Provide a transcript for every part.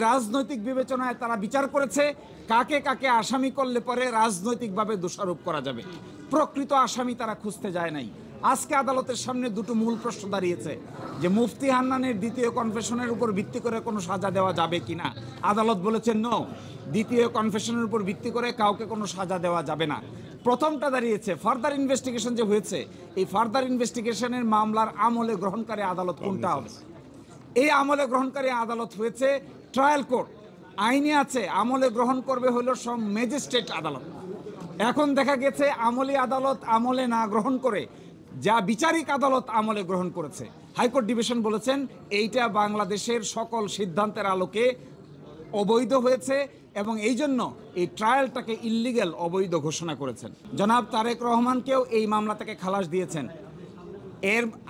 রাজনৈতিক বিবেচনায় তারা বিচার করেছে কাকে কাকে আসামি করলে পরে রাজনৈতিকভাবে দোষারোপ করা যাবে। প্রকৃত আসামি তারা খুঁজতে যায় নাই। আজকে আদালতের সামনে দুটো মূল প্রশ্ন দাঁড়িয়েছে যে মুফতি হান্নানের দ্বিতীয় কনফেশনের উপর ভিত্তি করে কোনো সাজা দেওয়া যাবে কিনা। আদালত বলেছেন নো, দ্বিতীয় কনফেশনের উপর ভিত্তি করে কাউকে কোনো সাজা দেওয়া যাবে না। প্রথমটা দাঁড়িয়েছে ফার্দার ইনভেস্টিগেশন যে হয়েছে, এই ফার্দার ইনভেস্টিগেশনের মামলার আমলে গ্রহণকারী আদালত কোনটা হবে। এই আমলে গ্রহণকারী আদালত হয়েছে ট্রায়াল কোর্ট। আইনে আছে আমলে গ্রহণ করবে হলো সব ম্যাজিস্ট্রেট আদালত। এখন দেখা গেছে আমলি আদালত আমলে না গ্রহণ করে যা বিচারিক আদালত আমলে গ্রহণ করেছে। হাইকোর্ট ডিভিশন বলেছেন এইটা বাংলাদেশের সকল সিদ্ধান্তের আলোকে অবৈধ হয়েছে এবং এই জন্য এই ট্রায়ালটাকে ইল্লিগ্যাল, অবৈধ ঘোষণা করেছেন। জনাব তারেক রহমানকেও এই মামলা থেকে খালাস দিয়েছেন।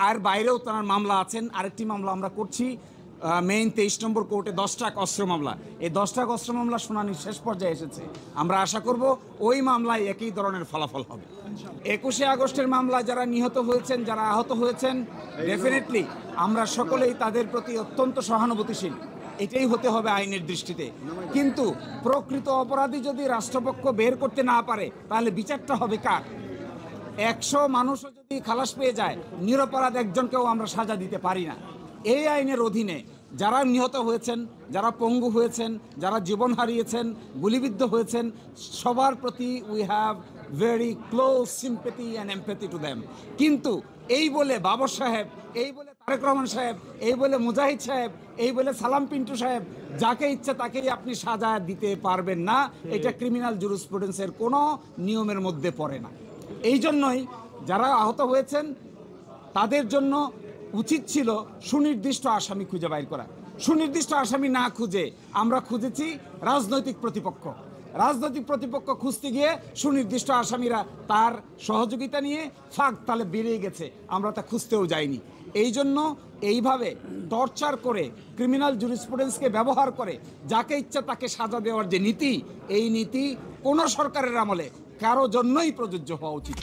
আর বাইরেও তার মামলা আছেন। আরেকটি মামলা আমরা করছি মেইন 23 নম্বর কোর্টে 10টা অস্ত্র মামলা। এই 10টা অস্ত্র মামলা শুনানির শেষ পর্যায়ে এসেছে। আমরা আশা করব ওই মামলায় একই ধরনের ফলাফল হবে। 21শে আগস্টের মামলায় যারা নিহত হয়েছেন, যারা আহত হয়েছেন, ডেফিনেটলি আমরা সকলেই তাদের প্রতি অত্যন্ত সহানুভূতিশীল। এটাই হতে হবে আইনের দৃষ্টিতে। কিন্তু প্রকৃত অপরাধী যদি রাষ্ট্রপক্ষ বের করতে না পারে তাহলে বিচারটা হবে কার? 100 মানুষও যদি খালাস পেয়ে যায়, নিরপরাধ একজনকেও আমরা সাজা দিতে পারি না। এই আইনের অধীনে যারা নিহত হয়েছেন, যারা পঙ্গু হয়েছেন, যারা জীবন হারিয়েছেন, গুলিবিদ্ধ হয়েছেন, সবার প্রতি we have very close sympathy and empathy to them. কিন্তু এই বলে বাবর সাহেব, এই বলে তারেক রহমান সাহেব, এই বলে মুজাহিদ সাহেব, এই বলে সালাম পিন্টু সাহেব, যাকে ইচ্ছা তাকেই আপনি সাজা দিতে পারবেন না। এটা ক্রিমিনাল জুরিসপ্রুডেন্সের কোনো নিয়মের মধ্যে পড়ে না। এই জন্যই যারা আহত হয়েছেন তাদের জন্য উচিত ছিল সুনির্দিষ্ট আসামি খুঁজে বাইর করা। সুনির্দিষ্ট আসামি না খুঁজে আমরা খুঁজেছি রাজনৈতিক প্রতিপক্ষ। রাজনৈতিক প্রতিপক্ষ খুঁজতে গিয়ে সুনির্দিষ্ট আসামিরা তার সহযোগিতা নিয়ে ফাঁক তালে বেরিয়ে গেছে, আমরা তা খুঁজতেও যাইনি। এই জন্য এইভাবে টর্চার করে ক্রিমিনাল জুরিসপ্রুডেন্সকে ব্যবহার করে যাকে ইচ্ছা তাকে সাজা দেওয়ার যে নীতি, এই নীতি কোনো সরকারের আমলে কারো জন্যই প্রযোজ্য হওয়া উচিত।